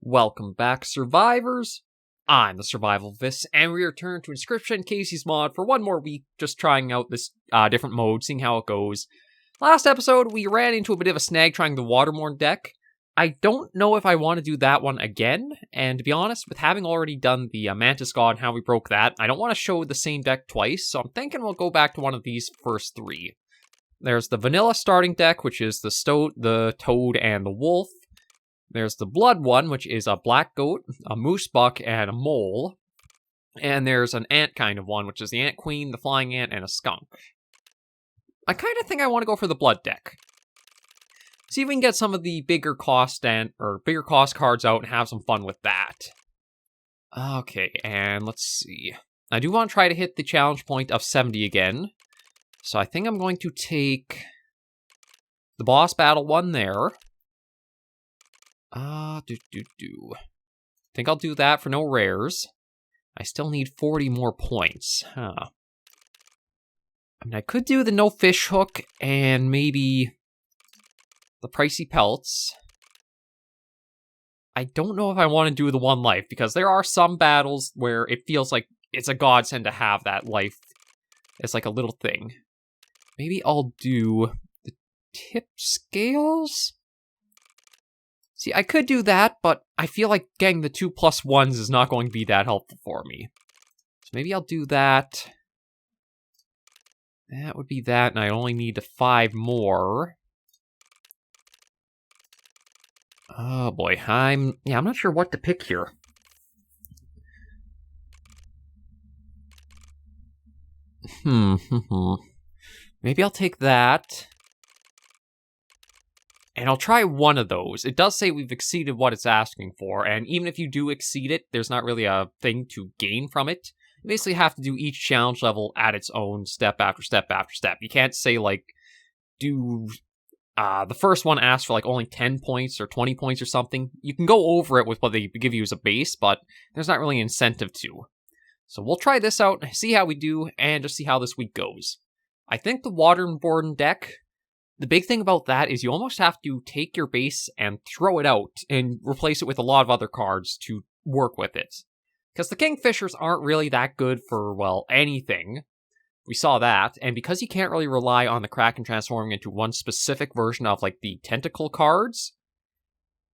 Welcome back, survivors! I'm the SurvivalVis, and we return to Inscryption, Kaycee's mod, for one more week, just trying out this different mode, seeing how it goes. Last episode, we ran into a bit of a snag trying the Waterborne deck. I don't know if I want to do that one again, and to be honest, with having already done the Mantis God and how we broke that, I don't want to show the same deck twice, so I'm thinking we'll go back to one of these first three. There's the vanilla starting deck, which is the toad, and the wolf. There's the blood one, which is a black goat, a moose buck, and a mole. And there's an ant kind of one, which is the ant queen, the flying ant, and a skunk. I kind of think I want to go for the blood deck. See if we can get some of the bigger cost cards out and have some fun with that. Okay, and let's see. I do want to try to hit the challenge point of 70 again. So I think I'm going to take the boss battle one there. Think I'll do that for no rares. I still need 40 more points. I mean, I could do the no fish hook and maybe the pricey pelts. I don't know if I want to do the one life, because there are some battles where it feels like it's a godsend to have that life. It's like a little thing. Maybe I'll do the tip scales? See, I could do that, but I feel like getting the 2+1s is not going to be that helpful for me. So maybe I'll do that. That would be that, and I only need 5 more. Oh boy, I'm not sure what to pick here. Maybe I'll take that. And I'll try one of those. It does say we've exceeded what it's asking for, and even if you do exceed it, there's not really a thing to gain from it. You basically have to do each challenge level at its own step after step after step. You can't say, like, do the first one asks for, like, only 10 points or 20 points or something. You can go over it with what they give you as a base, but there's not really an incentive to. So we'll try this out, see how we do, and just see how this week goes. I think the Waterborne deck, the big thing about that is you almost have to take your base and throw it out and replace it with a lot of other cards to work with it. Because the Kingfishers aren't really that good for, well, anything. We saw that, and because you can't really rely on the Kraken transforming into one specific version of, like, the tentacle cards,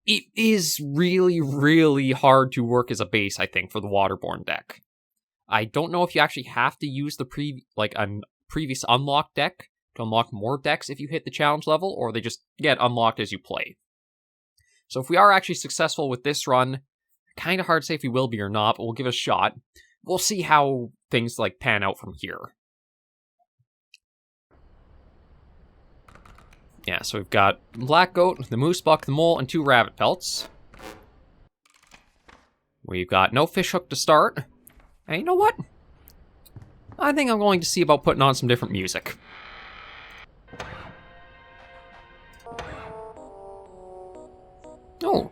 it is really, really hard to work as a base, I think, for the Waterborne deck. I don't know if you actually have to use the previous unlocked deck to unlock more decks if you hit the challenge level, or they just get unlocked as you play. So if we are actually successful with this run, kind of hard to say if we will be or not, but we'll give it a shot. We'll see how things like pan out from here. Yeah, so we've got Black Goat, the Moose Buck, the Mole, and 2 Rabbit Pelts. We've got no Fish Hook to start. And you know what? I think I'm going to see about putting on some different music. Oh.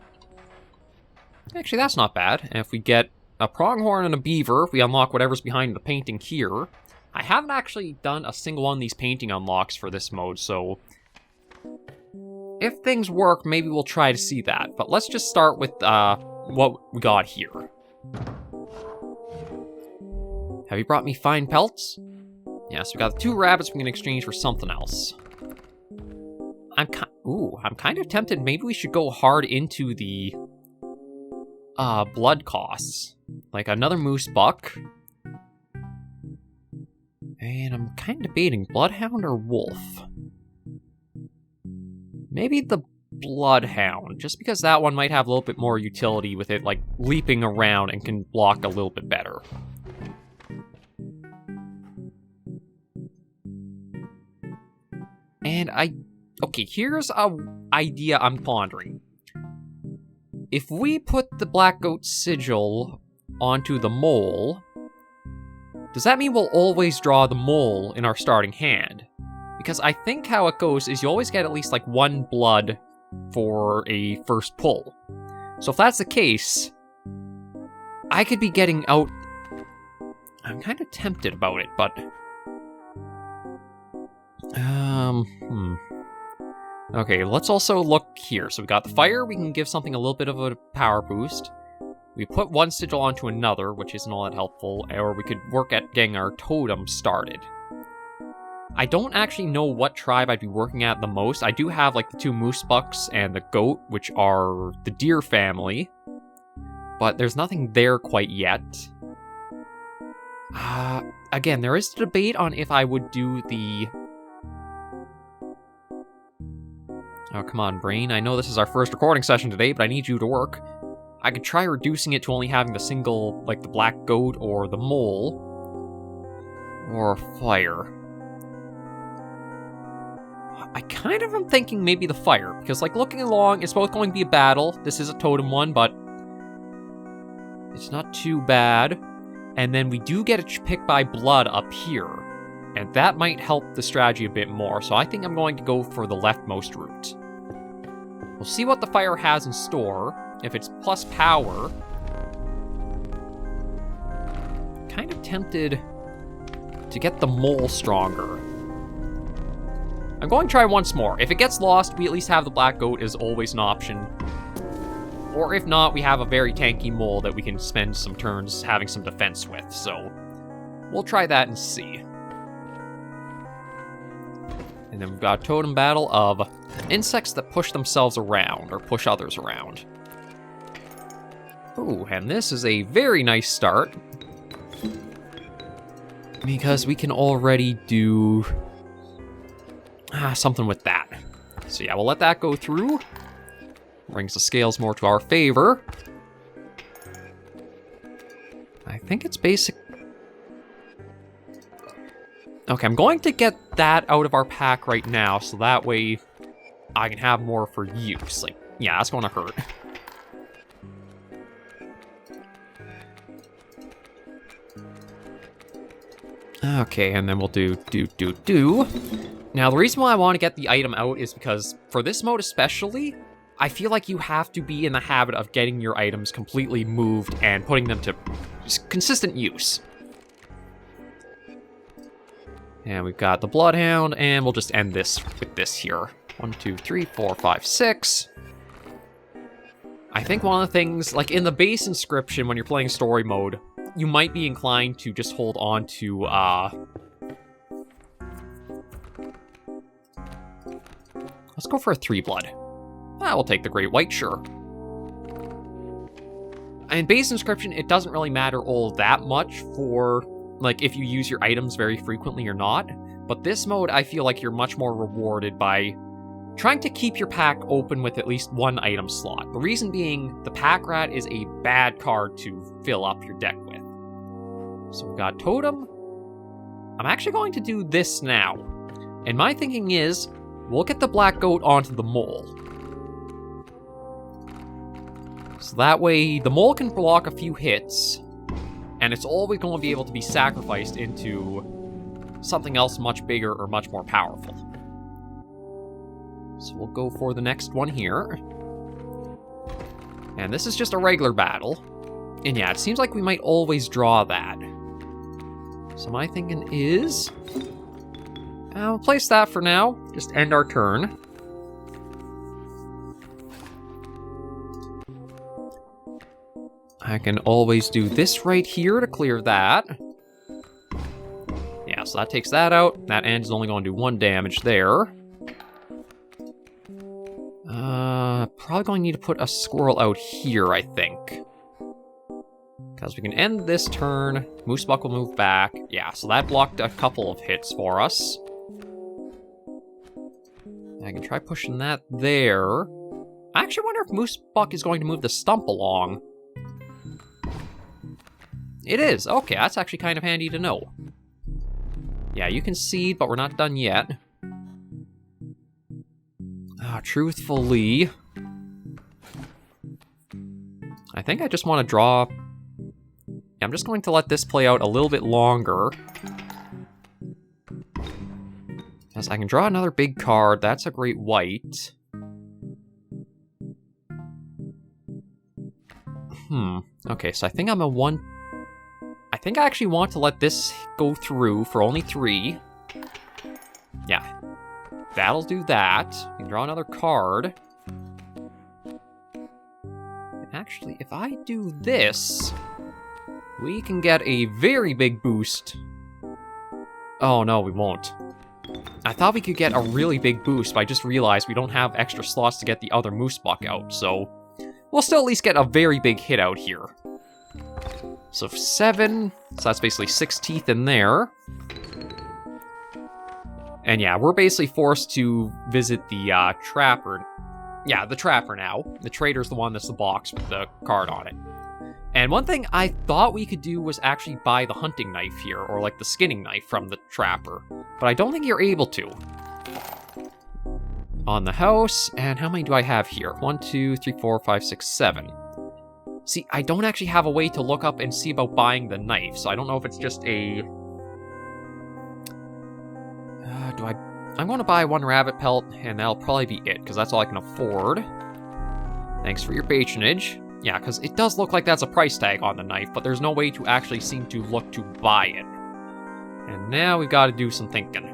Actually, that's not bad. And if we get a pronghorn and a beaver, if we unlock whatever's behind the painting here. I haven't actually done a single one of these painting unlocks for this mode, so if things work, maybe we'll try to see that. But let's just start with what we got here. Have you brought me fine pelts? Yeah, so we got the 2 rabbits we can exchange for something else. I'm kind of tempted. Maybe we should go hard into the blood costs. Like another moose buck. And I'm kind of debating bloodhound or wolf. Maybe the bloodhound, just because that one might have a little bit more utility with it, like leaping around and can block a little bit better. And okay, here's an idea I'm pondering. If we put the Black Goat sigil onto the mole, does that mean we'll always draw the mole in our starting hand? Because I think how it goes is you always get at least like 1 blood for a first pull. So if that's the case, I could be getting out. I'm kind of tempted about it, but Okay, let's also look here. So we got the fire, we can give something a little bit of a power boost. We put one sigil onto another, which isn't all that helpful, or we could work at getting our totem started. I don't actually know what tribe I'd be working at the most. I do have like the 2 moose bucks and the goat, which are the deer family, but there's nothing there quite yet. Again, there is a debate on if I would do the... Oh, come on, brain. I know this is our first recording session today, but I need you to work. I could try reducing it to only having the single, like the black goat or the mole. Or fire. I kind of am thinking maybe the fire, because like looking along, it's both going to be a battle. This is a totem one, but it's not too bad. And then we do get a pick by blood up here, and that might help the strategy a bit more, so I think I'm going to go for the leftmost route. We'll see what the fire has in store. If it's plus power, kind of tempted to get the mole stronger. I'm going to try once more. If it gets lost, we at least have the black goat as always an option. Or if not, we have a very tanky mole that we can spend some turns having some defense with, so we'll try that and see. And then we've got a totem battle of insects that push themselves around, or push others around. Ooh, and this is a very nice start, because we can already do something with that. So yeah, we'll let that go through. Brings the scales more to our favor. I think it's basic. Okay, I'm going to get that out of our pack right now, so that way I can have more for use. Like, yeah, that's going to hurt. Okay, and then we'll do. Now, the reason why I want to get the item out is because for this mode especially, I feel like you have to be in the habit of getting your items completely moved and putting them to consistent use. And we've got the Bloodhound, and we'll just end this with this here. 1, 2, 3, 4, 5, 6. I think one of the things, like in the base Inscryption, when you're playing story mode, you might be inclined to just hold on to, let's go for a 3 blood. We'll take the Great White, sure. In base Inscryption, it doesn't really matter all that much for, like, if you use your items very frequently or not. But this mode, I feel like you're much more rewarded by trying to keep your pack open with at least 1 item slot. The reason being, the Pack Rat is a bad card to fill up your deck with. So we've got Totem. I'm actually going to do this now. And my thinking is, we'll get the Black Goat onto the Mole. So that way, the mole can block a few hits, and it's always going to be able to be sacrificed into something else much bigger or much more powerful. So we'll go for the next one here. And this is just a regular battle. And yeah, it seems like we might always draw that. So my thinking is, I'll place that for now. Just end our turn. I can always do this right here to clear that. Yeah, so that takes that out. That end is only going to do 1 damage there. Probably going to need to put a squirrel out here, I think. Because we can end this turn. Moosebuck will move back. Yeah, so that blocked a couple of hits for us. I can try pushing that there. I actually wonder if Moosebuck is going to move the stump along. It is. Okay, that's actually kind of handy to know. Yeah, you can seed, but we're not done yet. Truthfully, I think I just want to draw... Yeah, I'm just going to let this play out a little bit longer. As I can draw another big card. That's a Great White. Okay, so I think I'm a 1... I think I actually want to let this go through for only 3. Yeah. that'll do that. We can draw another card. Actually, if I do this, we can get a very big boost. Oh no, we won't. I thought we could get a really big boost, but I just realized we don't have extra slots to get the other moose buck out, so we'll still at least get a very big hit out here. So 7, so that's basically 6 teeth in there. And yeah, we're basically forced to visit the trapper. Yeah, the trapper now. The trader's the one that's the box with the card on it. And one thing I thought we could do was actually buy the hunting knife here, or like the skinning knife from the trapper. But I don't think you're able to. On the house, and how many do I have here? 1, 2, 3, 4, 5, 6, 7. See, I don't actually have a way to look up and see about buying the knife, so I don't know if it's just a... I'm going to buy 1 rabbit pelt, and that'll probably be it, because that's all I can afford. Thanks for your patronage. Yeah, because it does look like that's a price tag on the knife, but there's no way to actually seem to look to buy it. And now we've got to do some thinking.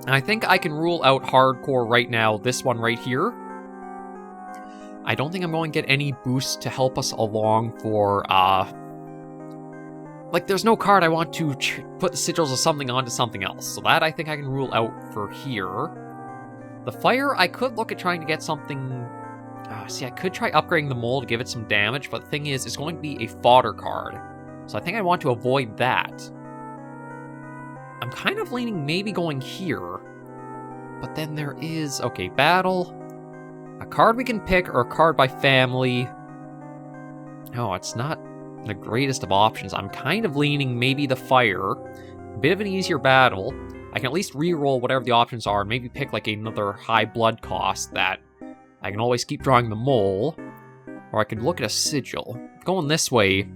And I think I can rule out hardcore right now, this one right here. I don't think I'm going to get any boosts to help us along for, like, there's no card I want to put the sigils of something onto something else. So that I think I can rule out for here. The fire, I could look at trying to get something... see, I could try upgrading the mole to give it some damage, but the thing is, it's going to be a fodder card. So I think I want to avoid that. I'm kind of leaning maybe going here. But then there is... Okay, battle. A card we can pick, or a card by family. No, it's not the greatest of options. I'm kind of leaning maybe the fire. A bit of an easier battle. I can at least re-roll whatever the options are, and maybe pick like another high blood cost that I can always keep drawing the mole. Or I could look at a sigil. Going this way,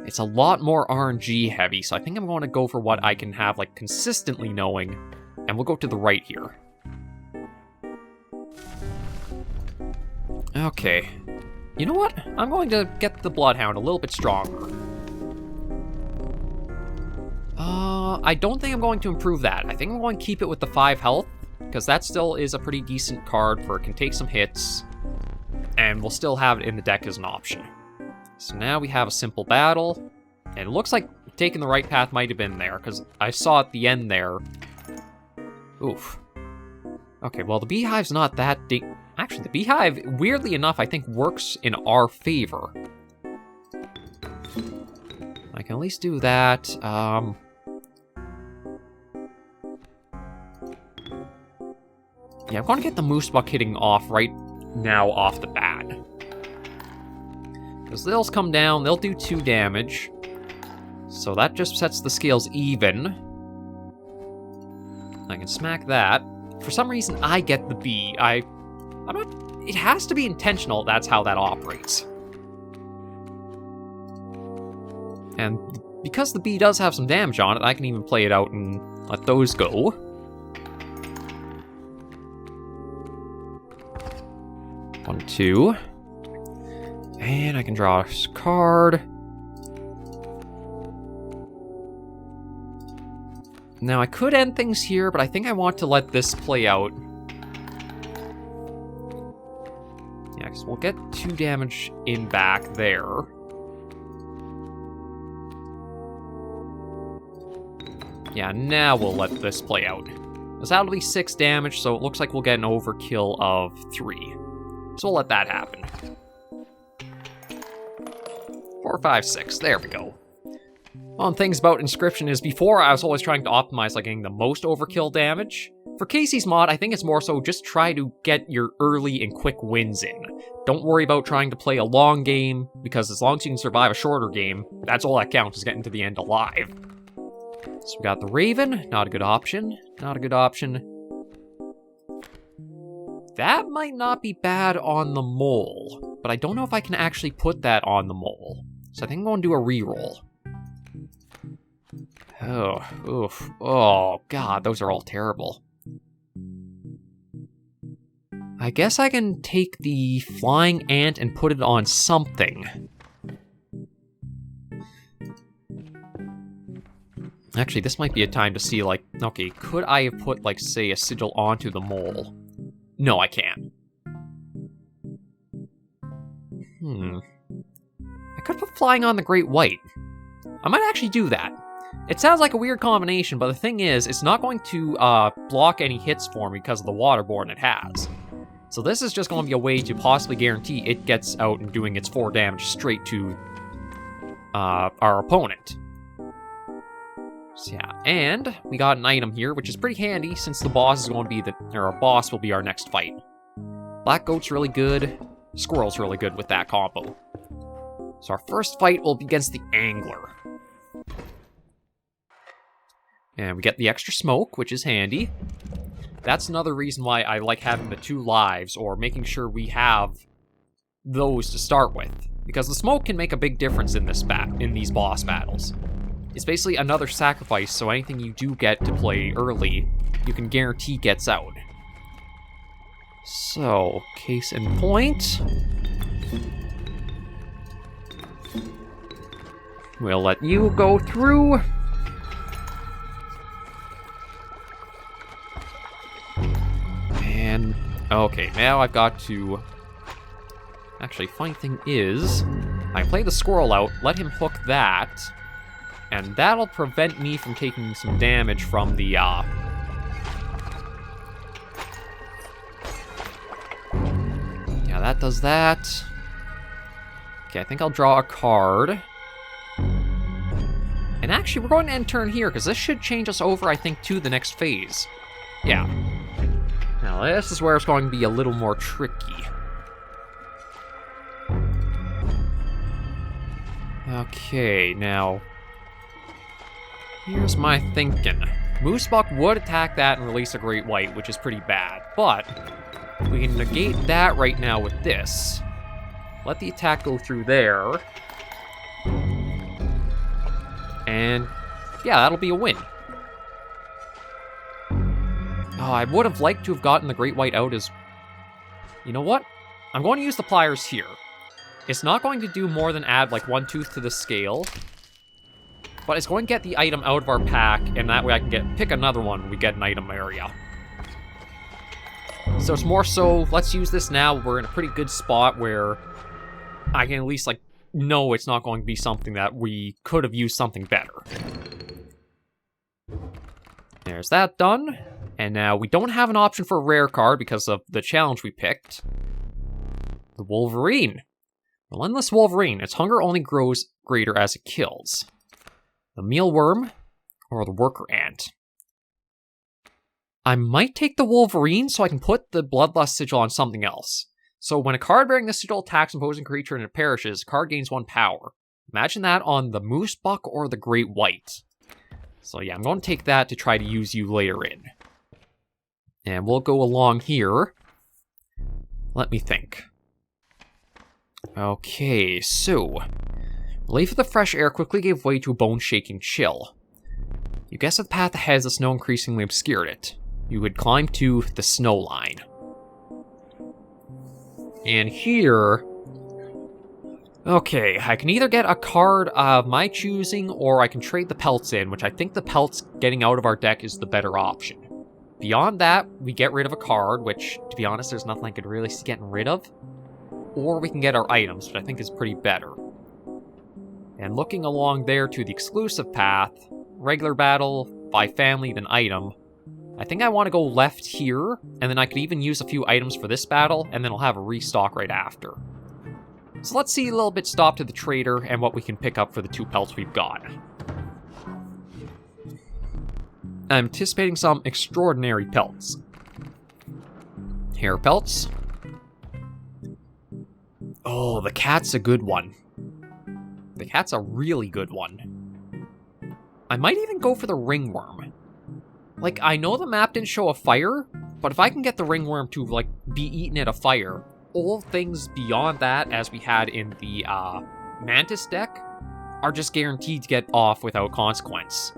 it's a lot more RNG heavy, so I think I'm going to go for what I can have like consistently knowing, and we'll go to the right here. Okay. You know what? I'm going to get the Bloodhound a little bit stronger. I don't think I'm going to improve that. I think I'm going to keep it with the 5 health, because that still is a pretty decent card for it can take some hits, and we'll still have it in the deck as an option. So now we have a simple battle, and it looks like taking the right path might have been there, because I saw at the end there. Oof. Okay, well the beehive's not that actually, the beehive, weirdly enough, I think works in our favor. I can at least do that. Yeah, I'm going to get the moose buck hitting off right now off the bat. Because they'll come down, they'll do 2 damage. So that just sets the scales even. I can smack that. For some reason, I get the bee. I'm not... It has to be intentional, that's how that operates. And because the bee does have some damage on it, I can even play it out and let those go. One, 2. And I can draw a card. Now, I could end things here, but I think I want to let this play out. Yeah, because we'll get 2 damage in back there. Yeah, now we'll let this play out. Because that'll be 6 damage, so it looks like we'll get an overkill of 3. So we'll let that happen. 4, 5, 6. There we go. One thing about Inscryption is before I was always trying to optimize like getting the most overkill damage. For Kaycee's mod, I think it's more so just try to get your early and quick wins in. Don't worry about trying to play a long game, because as long as you can survive a shorter game, that's all that counts, is getting to the end alive. So we got the Raven, not a good option, not a good option. That might not be bad on the mole, but I don't know if I can actually put that on the mole. So I think I'm going to do a reroll. Oh, oof. Oh, God, those are all terrible. I guess I can take the flying ant and put it on something. Actually, this might be a time to see, like, okay, could I have put, like, say, a sigil onto the mole? No, I can't. I could put flying on the Great White. I might actually do that. It sounds like a weird combination, but the thing is, it's not going to block any hits for me because of the Waterborne it has. So this is just going to be a way to possibly guarantee it gets out and doing its 4 damage straight to our opponent. So yeah, and we got an item here, which is pretty handy since the boss is going to be our boss will be our next fight. Black Goat's really good. Squirrel's really good with that combo. So our first fight will be against the Angler. And we get the extra smoke, which is handy. That's another reason why I like having the 2 lives, or making sure we have those to start with. Because the smoke can make a big difference in these boss battles. It's basically another sacrifice, so anything you do get to play early, you can guarantee gets out. So, case in point. We'll let you go through. And, okay, now I've got to... Actually, funny thing is, I play the squirrel out, let him hook that, and that'll prevent me from taking some damage from the, Yeah, that does that. Okay, I think I'll draw a card. And actually, we're going to end turn here, because this should change us over, I think, to the next phase. Yeah. Now, this is where it's going to be a little more tricky. Okay, now... Here's my thinking. Moosebuck would attack that and release a Great White, which is pretty bad, but we can negate that right now with this. Let the attack go through there. And yeah, that'll be a win. Oh, I would have liked to have gotten the Great White out as... You know what? I'm going to use the pliers here. It's not going to do more than add like 1 tooth to the scale. But it's going to get the item out of our pack, and that way I can pick another one when we get an item area. So it's more so, let's use this now. We're in a pretty good spot where I can at least, like, know it's not going to be something that we could have used something better. There's that done. And now we don't have an option for a rare card because of the challenge we picked. The Wolverine. Relentless Wolverine. Its hunger only grows greater as it kills. The Mealworm, or the Worker Ant. I might take the Wolverine so I can put the Bloodlust sigil on something else. So when a card bearing this sigil attacks an opposing creature and it perishes, the card gains 1 power. Imagine that on the Moosebuck or the Great White. So yeah, I'm going to take that to try to use you later in. And we'll go along here. Let me think. Okay, so... Relief of the fresh air quickly gave way to a bone-shaking chill. You guessed that the path ahead as the snow increasingly obscured it. You would climb to the snow line. And here... Okay, I can either get a card of my choosing, or I can trade the pelts in, which I think the pelts getting out of our deck is the better option. Beyond that, we get rid of a card, which, to be honest, there's nothing I could really see getting rid of. Or we can get our items, which I think is pretty better. And looking along there to the exclusive path, regular battle, by family, then item, I think I want to go left here, and then I could even use a few items for this battle, and then I'll have a restock right after. So let's see a little bit stop to the trader and what we can pick up for the 2 pelts we've got. I'm anticipating some extraordinary pelts. Hair pelts. Oh, the cat's a good one. The cat's a really good one. I might even go for the ringworm. Like, I know the map didn't show a fire, but if I can get the ringworm to, like, be eaten at a fire, all things beyond that, as we had in the Mantis deck, are just guaranteed to get off without consequence.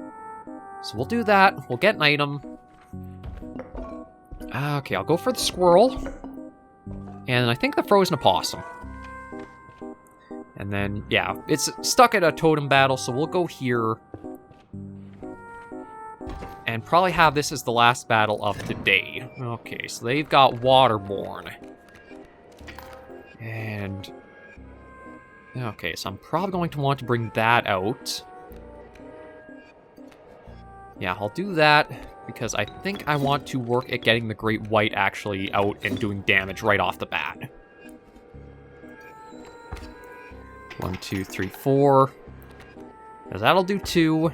So we'll do that. We'll get an item. Okay, I'll go for the squirrel. And I think the frozen opossum. And then, yeah, it's stuck at a totem battle, so we'll go here. and probably have this as the last battle of the day. Okay, so they've got Waterborne. And... okay, so I'm probably going to want to bring that out. Yeah, I'll do that, because I think I want to work at getting the Great White actually out and doing damage right off the bat. 1, 2, 3, 4. Because that'll do 2.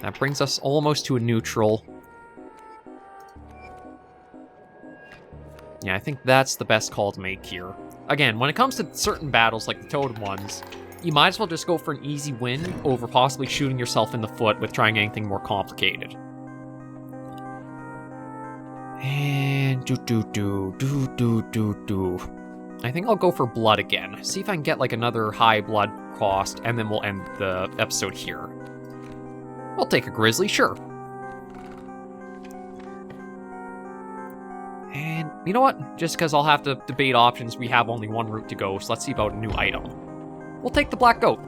That brings us almost to a neutral. Yeah, I think that's the best call to make here. Again, when it comes to certain battles, like the totem ones, you might as well just go for an easy win over possibly shooting yourself in the foot with trying anything more complicated. And I think I'll go for blood again. See if I can get like another high blood cost, and then we'll end the episode here. I'll take a grizzly, sure. And you know what? Just because I'll have to debate options, we have only one route to go, so let's see about a new item. We'll take the black goat.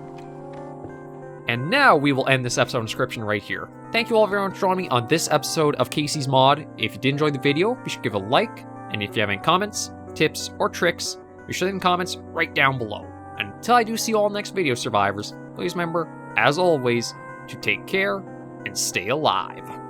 And now we will end this episode of Inscryption right here. Thank you all very much for joining me on this episode of Kaycee's Mod. If you did enjoy the video, be sure to give a like. And if you have any comments, tips, or tricks, be sure to leave in the comments right down below. And until I do see you all in the next video, survivors, please remember, as always, to take care and stay alive.